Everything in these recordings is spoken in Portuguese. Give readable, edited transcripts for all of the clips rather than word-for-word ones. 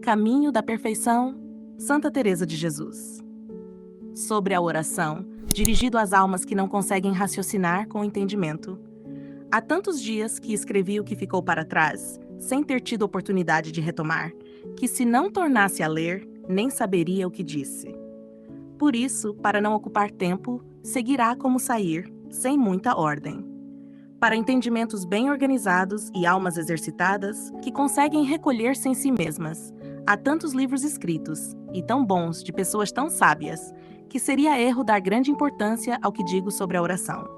Caminho da Perfeição, Santa Teresa de Jesus. Sobre a oração, dirigido às almas que não conseguem raciocinar com o entendimento. Há tantos dias que escrevi o que ficou para trás, sem ter tido oportunidade de retomar, que se não tornasse a ler, nem saberia o que disse. Por isso, para não ocupar tempo, seguirá como sair, sem muita ordem. Para entendimentos bem organizados e almas exercitadas, que conseguem recolher-se em si mesmas, há tantos livros escritos, e tão bons, de pessoas tão sábias, que seria erro dar grande importância ao que digo sobre a oração.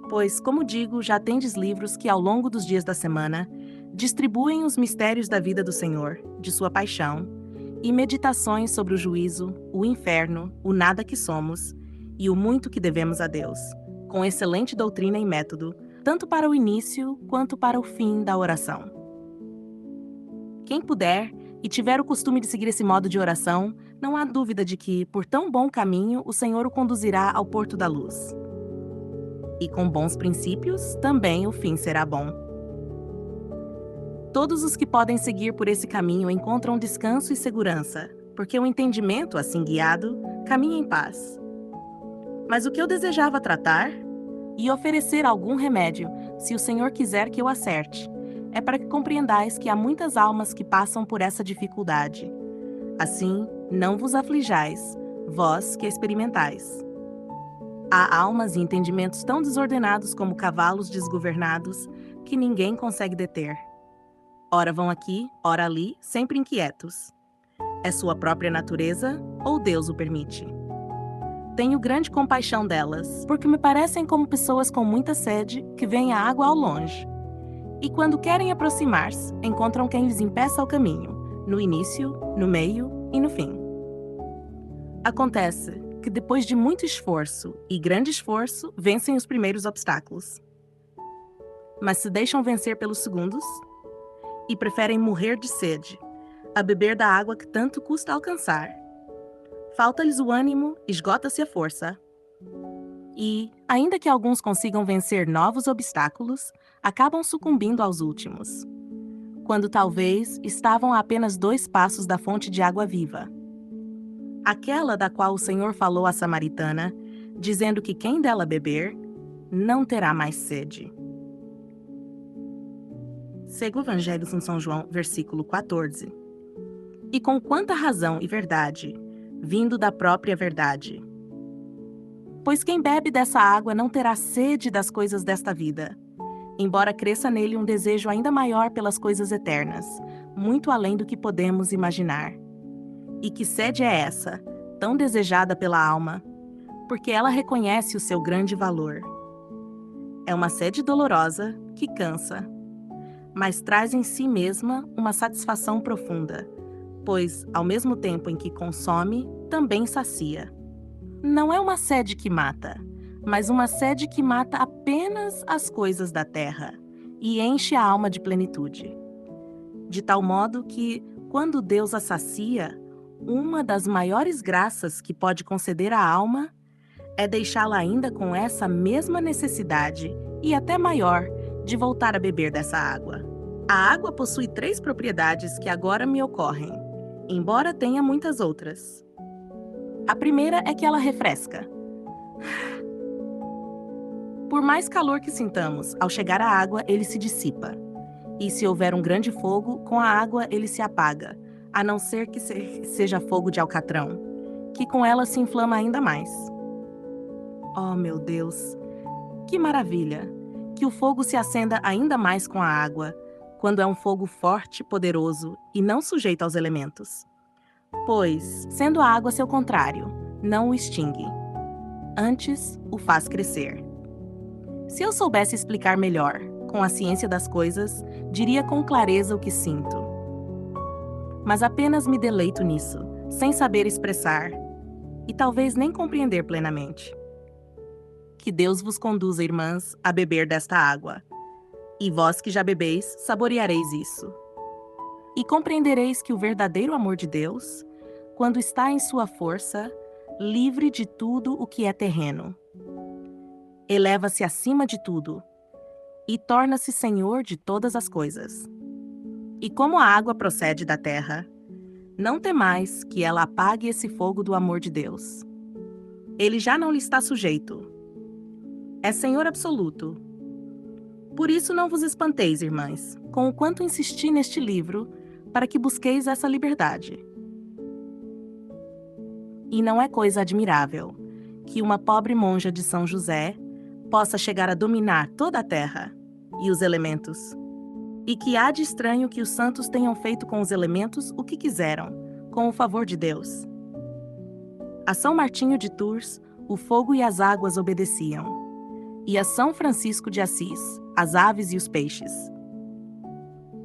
Pois, como digo, já tendes livros que, ao longo dos dias da semana, distribuem os mistérios da vida do Senhor, de sua paixão, e meditações sobre o juízo, o inferno, o nada que somos, e o muito que devemos a Deus, com excelente doutrina e método, tanto para o início quanto para o fim da oração. Quem puder e tiver o costume de seguir esse modo de oração, não há dúvida de que, por tão bom caminho, o Senhor o conduzirá ao porto da luz. E com bons princípios, também o fim será bom. Todos os que podem seguir por esse caminho encontram descanso e segurança, porque o entendimento, assim guiado, caminha em paz. Mas o que eu desejava tratar e oferecer algum remédio, se o Senhor quiser que eu acerte, é para que compreendais que há muitas almas que passam por essa dificuldade. Assim, não vos aflijais, vós que experimentais. Há almas e entendimentos tão desordenados como cavalos desgovernados que ninguém consegue deter. Ora vão aqui, ora ali, sempre inquietos. É sua própria natureza ou Deus o permite? Tenho grande compaixão delas, porque me parecem como pessoas com muita sede que veem a água ao longe. E quando querem aproximar-se, encontram quem lhes impeça o caminho, no início, no meio e no fim. Acontece que depois de muito esforço e grande esforço, vencem os primeiros obstáculos. Mas se deixam vencer pelos segundos e preferem morrer de sede, a beber da água que tanto custa alcançar. Falta-lhes o ânimo, esgota-se a força. E, ainda que alguns consigam vencer novos obstáculos, acabam sucumbindo aos últimos, quando talvez estavam a apenas 2 passos da fonte de água viva. Aquela da qual o Senhor falou à samaritana, dizendo que quem dela beber, não terá mais sede. Segue o Evangelho de São João, versículo 14. E com quanta razão e verdade, vindo da própria verdade. Pois quem bebe dessa água não terá sede das coisas desta vida, embora cresça nele um desejo ainda maior pelas coisas eternas, muito além do que podemos imaginar. E que sede é essa, tão desejada pela alma, porque ela reconhece o seu grande valor. É uma sede dolorosa que cansa, mas traz em si mesma uma satisfação profunda, pois, ao mesmo tempo em que consome, também sacia. Não é uma sede que mata, mas uma sede que mata apenas as coisas da terra e enche a alma de plenitude. De tal modo que, quando Deus a sacia, uma das maiores graças que pode conceder à alma é deixá-la ainda com essa mesma necessidade, e até maior, de voltar a beber dessa água. A água possui 3 propriedades que agora me ocorrem, embora tenha muitas outras. A primeira é que ela refresca. Por mais calor que sintamos, ao chegar à água, ele se dissipa. E se houver um grande fogo, com a água ele se apaga, a não ser que seja fogo de alcatrão, que com ela se inflama ainda mais. Oh, meu Deus! Que maravilha! Que o fogo se acenda ainda mais com a água, quando é um fogo forte, poderoso e não sujeito aos elementos. Pois, sendo a água seu contrário, não o extingue. Antes, o faz crescer. Se eu soubesse explicar melhor, com a ciência das coisas, diria com clareza o que sinto. Mas apenas me deleito nisso, sem saber expressar, e talvez nem compreender plenamente. Que Deus vos conduza, irmãs, a beber desta água. E vós que já bebeis, saboreareis isso. E compreendereis que o verdadeiro amor de Deus, quando está em sua força, livre de tudo o que é terreno, eleva-se acima de tudo, e torna-se senhor de todas as coisas. E como a água procede da terra, não temais que ela apague esse fogo do amor de Deus. Ele já não lhe está sujeito. É Senhor absoluto. Por isso não vos espanteis, irmãs, com o quanto insisti neste livro, para que busqueis essa liberdade. E não é coisa admirável que uma pobre monja de São José possa chegar a dominar toda a terra e os elementos, e que há de estranho que os santos tenham feito com os elementos o que quiseram, com o favor de Deus. A São Martinho de Tours, o fogo e as águas obedeciam, e a São Francisco de Assis, as aves e os peixes.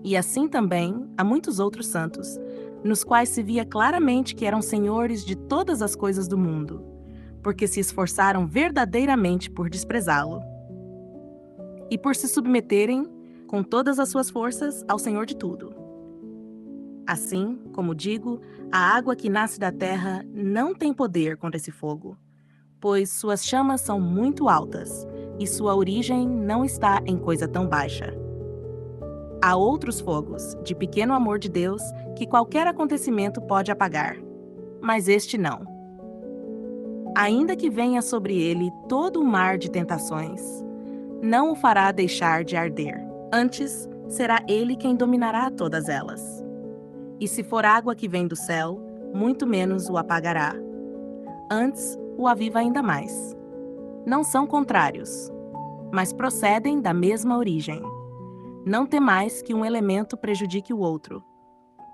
E assim também a muitos outros santos, nos quais se via claramente que eram senhores de todas as coisas do mundo, porque se esforçaram verdadeiramente por desprezá-lo e por se submeterem com todas as suas forças ao Senhor de tudo. Assim, como digo, a água que nasce da terra não tem poder contra esse fogo, pois suas chamas são muito altas e sua origem não está em coisa tão baixa. Há outros fogos, de pequeno amor de Deus, que qualquer acontecimento pode apagar, mas este não. Ainda que venha sobre ele todo o mar de tentações, não o fará deixar de arder. Antes, será ele quem dominará todas elas. E se for água que vem do céu, muito menos o apagará. Antes, o aviva ainda mais. Não são contrários, mas procedem da mesma origem. Não temais que um elemento prejudique o outro,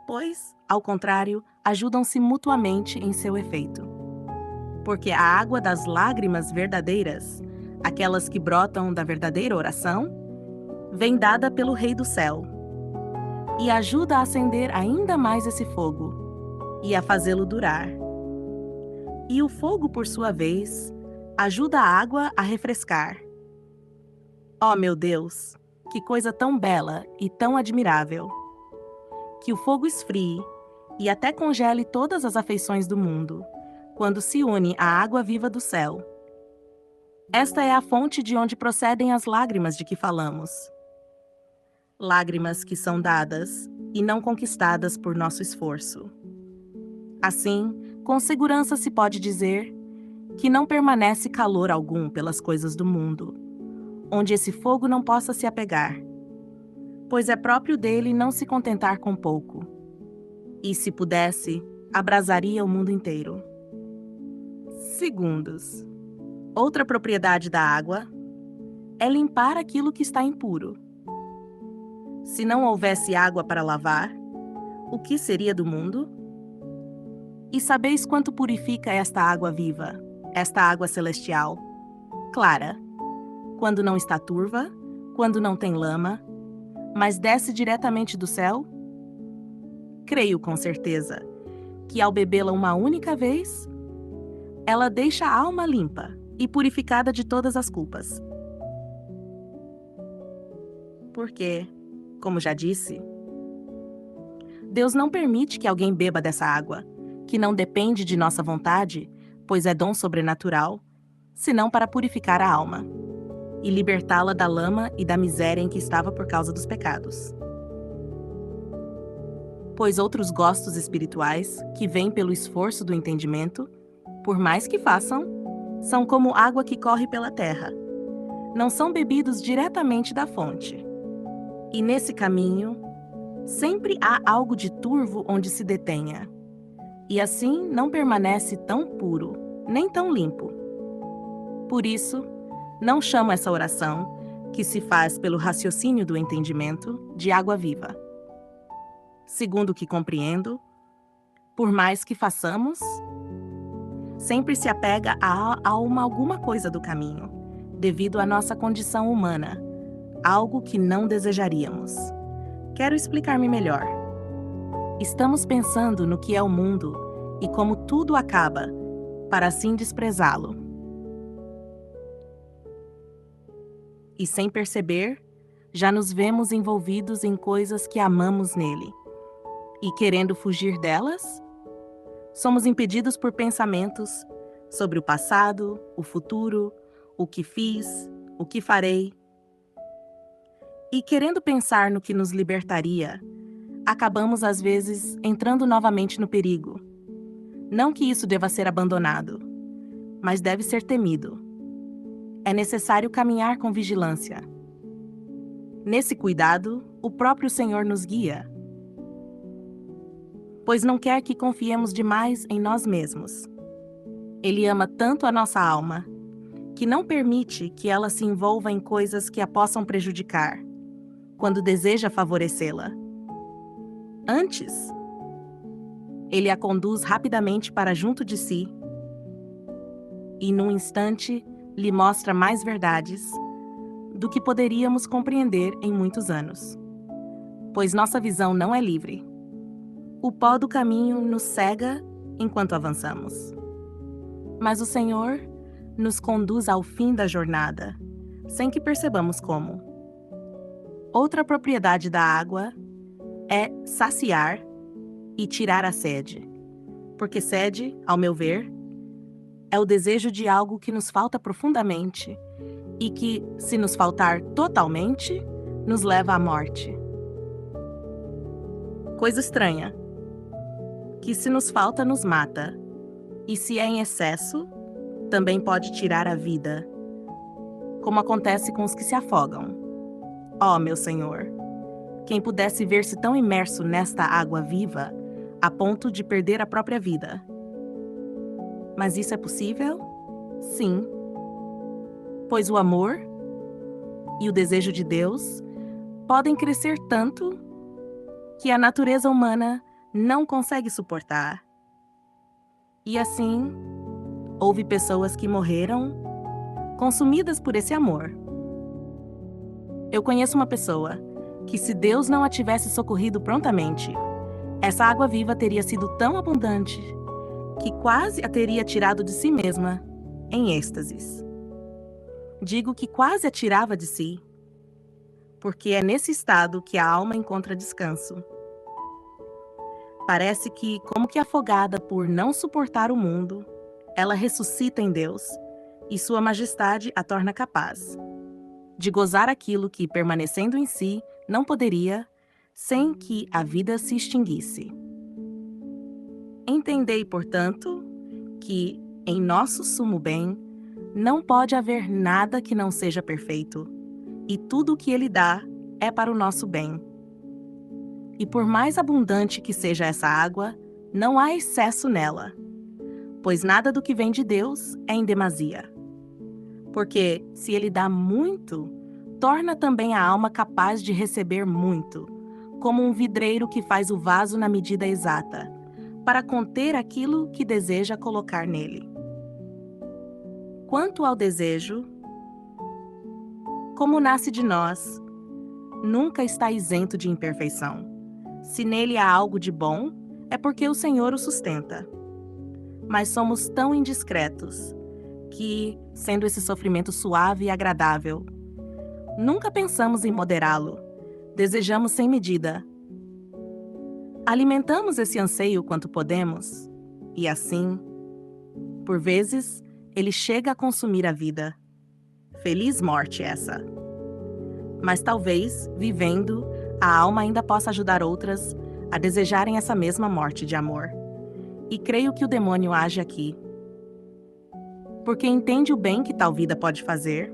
pois, ao contrário, ajudam-se mutuamente em seu efeito. Porque a água das lágrimas verdadeiras, aquelas que brotam da verdadeira oração, vem dada pelo Rei do Céu, e ajuda a acender ainda mais esse fogo, e a fazê-lo durar. E o fogo, por sua vez, ajuda a água a refrescar. Ó meu Deus, que coisa tão bela e tão admirável! Que o fogo esfrie e até congele todas as afeições do mundo, quando se une à água viva do céu. Esta é a fonte de onde procedem as lágrimas de que falamos. Lágrimas que são dadas e não conquistadas por nosso esforço. Assim, com segurança se pode dizer que não permanece calor algum pelas coisas do mundo, onde esse fogo não possa se apegar, pois é próprio dele não se contentar com pouco, e se pudesse, abrasaria o mundo inteiro. Segundos. Outra propriedade da água é limpar aquilo que está impuro. Se não houvesse água para lavar, o que seria do mundo? E sabeis quanto purifica esta água viva, esta água celestial, clara, quando não está turva, quando não tem lama, mas desce diretamente do céu? Creio com certeza que ao bebê-la uma única vez, ela deixa a alma limpa e purificada de todas as culpas. Porque, como já disse, Deus não permite que alguém beba dessa água, que não depende de nossa vontade, pois é dom sobrenatural, senão para purificar a alma e libertá-la da lama e da miséria em que estava por causa dos pecados. Pois outros gostos espirituais, que vêm pelo esforço do entendimento, por mais que façam, são como água que corre pela terra. Não são bebidos diretamente da fonte. E nesse caminho, sempre há algo de turvo onde se detenha. E assim não permanece tão puro, nem tão limpo. Por isso, não chamo essa oração, que se faz pelo raciocínio do entendimento, de água viva. Segundo o que compreendo, por mais que façamos, sempre se apega a alguma coisa do caminho, devido à nossa condição humana, algo que não desejaríamos. Quero explicar-me melhor. Estamos pensando no que é o mundo e como tudo acaba, para assim desprezá-lo. E sem perceber, já nos vemos envolvidos em coisas que amamos nele. E querendo fugir delas, somos impedidos por pensamentos sobre o passado, o futuro, o que fiz, o que farei. E querendo pensar no que nos libertaria, acabamos às vezes entrando novamente no perigo. Não que isso deva ser abandonado, mas deve ser temido. É necessário caminhar com vigilância. Nesse cuidado, o próprio Senhor nos guia, pois não quer que confiemos demais em nós mesmos. Ele ama tanto a nossa alma, que não permite que ela se envolva em coisas que a possam prejudicar, quando deseja favorecê-la. Antes, ele a conduz rapidamente para junto de si e, num instante, lhe mostra mais verdades do que poderíamos compreender em muitos anos. Pois nossa visão não é livre. O pó do caminho nos cega enquanto avançamos. Mas o Senhor nos conduz ao fim da jornada, sem que percebamos como. Outra propriedade da água é saciar e tirar a sede. Porque sede, ao meu ver, é o desejo de algo que nos falta profundamente e que, se nos faltar totalmente, nos leva à morte. Coisa estranha, que se nos falta nos mata, e se é em excesso, também pode tirar a vida, como acontece com os que se afogam. Ó, meu Senhor, quem pudesse ver-se tão imerso nesta água viva, a ponto de perder a própria vida. Mas isso é possível? Sim. Pois o amor e o desejo de Deus podem crescer tanto que a natureza humana não consegue suportar. E assim, houve pessoas que morreram consumidas por esse amor. Eu conheço uma pessoa que, se Deus não a tivesse socorrido prontamente, essa água viva teria sido tão abundante que quase a teria tirado de si mesma em êxtases. Digo que quase a tirava de si, porque é nesse estado que a alma encontra descanso. Parece que, como que afogada por não suportar o mundo, ela ressuscita em Deus e sua majestade a torna capaz de gozar aquilo que, permanecendo em si, não poderia, sem que a vida se extinguisse. Entendei, portanto, que, em nosso sumo bem, não pode haver nada que não seja perfeito, e tudo o que Ele dá é para o nosso bem. E por mais abundante que seja essa água, não há excesso nela, pois nada do que vem de Deus é em demasia. Porque, se Ele dá muito, torna também a alma capaz de receber muito, como um vidreiro que faz o vaso na medida exata, para conter aquilo que deseja colocar nele. Quanto ao desejo, como nasce de nós, nunca está isento de imperfeição. Se nele há algo de bom, é porque o Senhor o sustenta. Mas somos tão indiscretos que, sendo esse sofrimento suave e agradável, nunca pensamos em moderá-lo, desejamos sem medida. Alimentamos esse anseio quanto podemos, e assim, por vezes, ele chega a consumir a vida. Feliz morte essa. Mas talvez, vivendo, a alma ainda possa ajudar outras a desejarem essa mesma morte de amor. E creio que o demônio age aqui, porque entende o bem que tal vida pode fazer,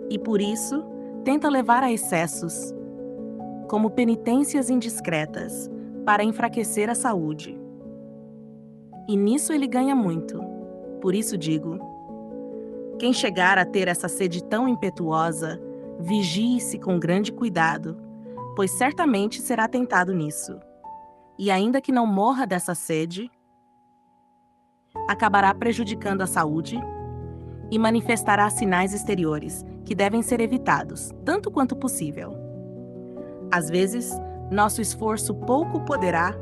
e por isso tenta levar a excessos, como penitências indiscretas, para enfraquecer a saúde. E nisso ele ganha muito. Por isso digo, quem chegar a ter essa sede tão impetuosa, vigie-se com grande cuidado, pois certamente será tentado nisso. E ainda que não morra dessa sede, acabará prejudicando a saúde e manifestará sinais exteriores que devem ser evitados, tanto quanto possível. Às vezes, nosso esforço pouco poderá,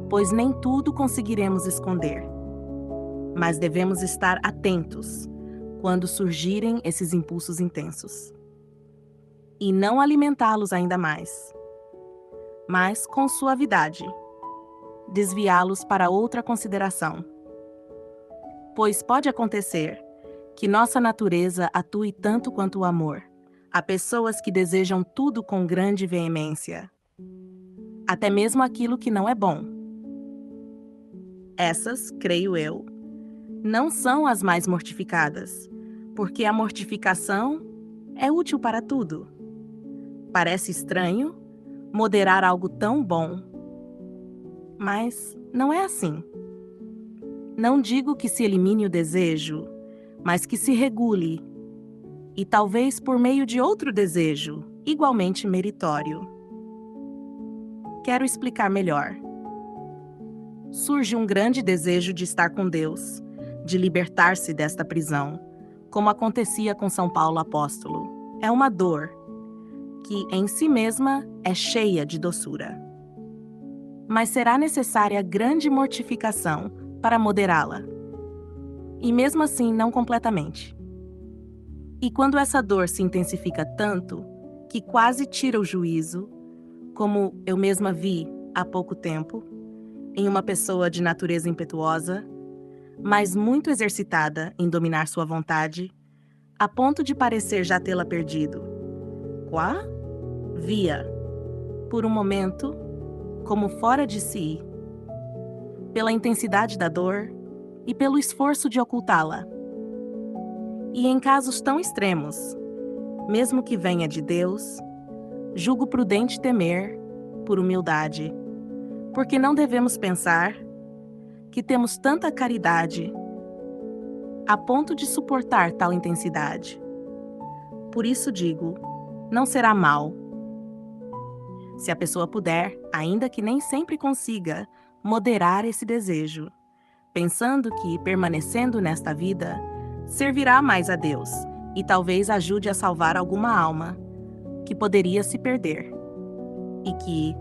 pois nem tudo conseguiremos esconder. Mas devemos estar atentos quando surgirem esses impulsos intensos. E não alimentá-los ainda mais, mas com suavidade, desviá-los para outra consideração. Pois pode acontecer que nossa natureza atue tanto quanto o amor, Há pessoas que desejam tudo com grande veemência, até mesmo aquilo que não é bom. Essas, creio eu, não são as mais mortificadas, porque a mortificação é útil para tudo. Parece estranho moderar algo tão bom, mas não é assim. Não digo que se elimine o desejo, mas que se regule, e talvez por meio de outro desejo, igualmente meritório. Quero explicar melhor. Surge um grande desejo de estar com Deus, de libertar-se desta prisão, como acontecia com São Paulo apóstolo. É uma dor que, em si mesma, é cheia de doçura. Mas será necessária grande mortificação para moderá-la. E mesmo assim, não completamente. E quando essa dor se intensifica tanto, que quase tira o juízo, como eu mesma vi há pouco tempo, em uma pessoa de natureza impetuosa, mas muito exercitada em dominar sua vontade, a ponto de parecer já tê-la perdido. Quá? Via, por um momento, como fora de si, pela intensidade da dor e pelo esforço de ocultá-la. E em casos tão extremos, mesmo que venha de Deus, julgo prudente temer, por humildade, porque não devemos pensar que temos tanta caridade a ponto de suportar tal intensidade. Por isso digo, não será mal. Se a pessoa puder, ainda que nem sempre consiga, moderar esse desejo, pensando que, permanecendo nesta vida, servirá mais a Deus e talvez ajude a salvar alguma alma que poderia se perder e que,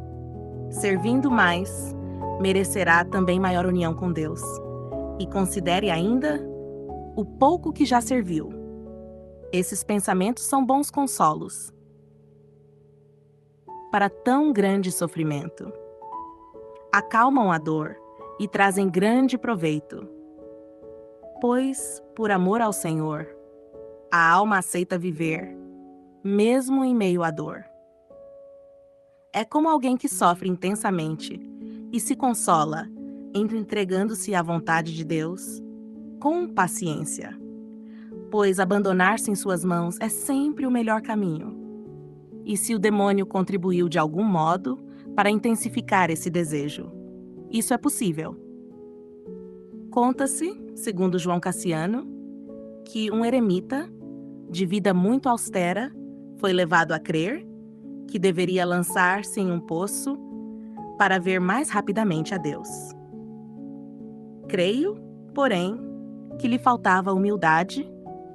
servindo mais, merecerá também maior união com Deus. E considere ainda o pouco que já serviu. Esses pensamentos são bons consolos para tão grande sofrimento. Acalmam a dor e trazem grande proveito. Pois, por amor ao Senhor, a alma aceita viver, mesmo em meio à dor. É como alguém que sofre intensamente e se consola, entregando-se à vontade de Deus, com paciência. Pois abandonar-se em suas mãos é sempre o melhor caminho. E se o demônio contribuiu de algum modo para intensificar esse desejo, isso é possível. Conta-se, segundo João Cassiano, que um eremita, de vida muito austera, foi levado a crer que deveria lançar-se em um poço para ver mais rapidamente a Deus. Creio, porém, que lhe faltava humildade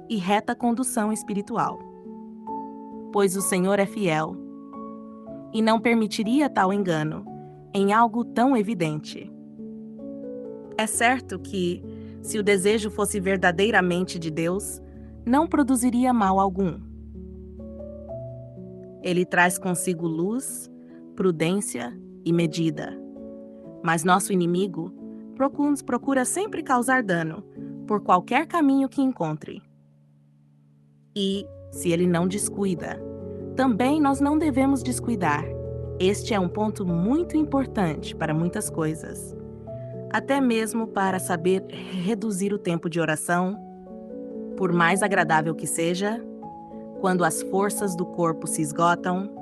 e reta condução espiritual. Pois o Senhor é fiel e não permitiria tal engano em algo tão evidente. É certo que, se o desejo fosse verdadeiramente de Deus, não produziria mal algum. Ele traz consigo luz, prudência e medida. Mas nosso inimigo procura sempre causar dano, por qualquer caminho que encontre. E, se ele não descuida, também nós não devemos descuidar. Este é um ponto muito importante para muitas coisas. Até mesmo para saber reduzir o tempo de oração, por mais agradável que seja, quando as forças do corpo se esgotam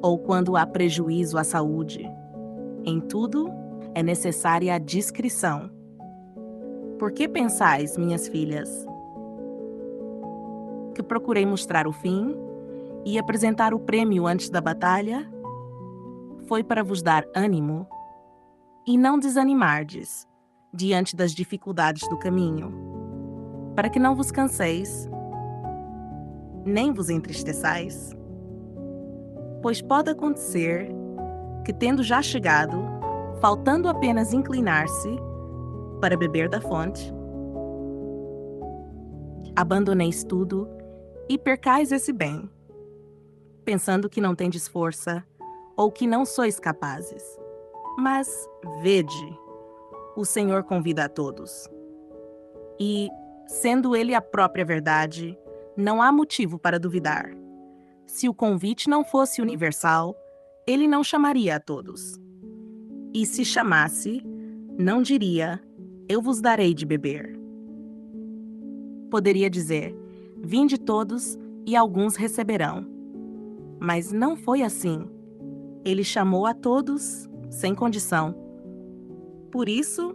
ou quando há prejuízo à saúde. Em tudo é necessária a discrição. Por que pensais, minhas filhas, que procurei mostrar o fim e apresentar o prêmio antes da batalha? Foi para vos dar ânimo e não desanimardes diante das dificuldades do caminho, para que não vos canseis, nem vos entristeçais. Pois pode acontecer que, tendo já chegado, faltando apenas inclinar-se para beber da fonte, abandoneis tudo e percais esse bem, pensando que não tendes força ou que não sois capazes. Mas vede, o Senhor convida a todos. E, sendo Ele a própria verdade, não há motivo para duvidar. Se o convite não fosse universal, ele não chamaria a todos. E se chamasse, não diria: eu vos darei de beber. Poderia dizer: vinde todos e alguns receberão. Mas não foi assim. Ele chamou a todos sem condição. Por isso,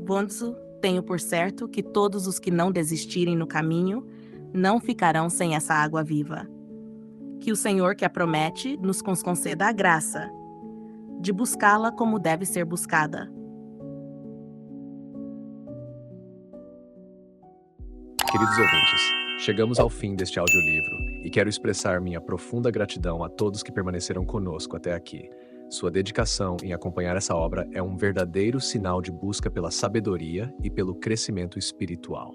Bonzo, tenho por certo que todos os que não desistirem no caminho não ficarão sem essa água viva. Que o Senhor que a promete nos conceda a graça de buscá-la como deve ser buscada. Queridos ouvintes, chegamos ao fim deste audiolivro e quero expressar minha profunda gratidão a todos que permaneceram conosco até aqui. Sua dedicação em acompanhar essa obra é um verdadeiro sinal de busca pela sabedoria e pelo crescimento espiritual.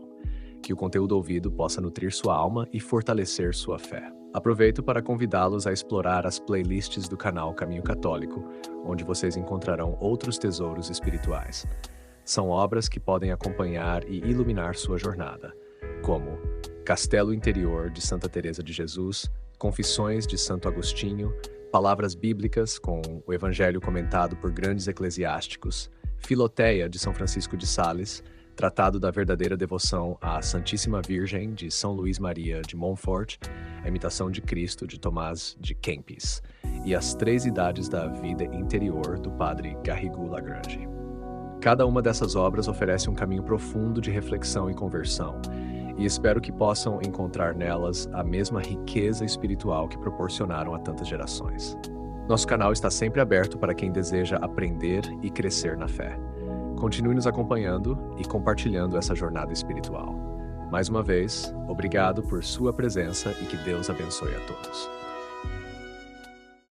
Que o conteúdo ouvido possa nutrir sua alma e fortalecer sua fé. Aproveito para convidá-los a explorar as playlists do canal Caminho Católico, onde vocês encontrarão outros tesouros espirituais. São obras que podem acompanhar e iluminar sua jornada, como Castelo Interior de Santa Teresa de Jesus, Confissões de Santo Agostinho, Palavras Bíblicas com o Evangelho comentado por grandes eclesiásticos, Filoteia de São Francisco de Sales, Tratado da Verdadeira Devoção à Santíssima Virgem de São Luís Maria de Montfort, A Imitação de Cristo de Tomás de Kempis e As Três Idades da Vida Interior do Padre Garrigou Lagrange. Cada uma dessas obras oferece um caminho profundo de reflexão e conversão, e espero que possam encontrar nelas a mesma riqueza espiritual que proporcionaram a tantas gerações. Nosso canal está sempre aberto para quem deseja aprender e crescer na fé. Continue nos acompanhando e compartilhando essa jornada espiritual. Mais uma vez, obrigado por sua presença e que Deus abençoe a todos.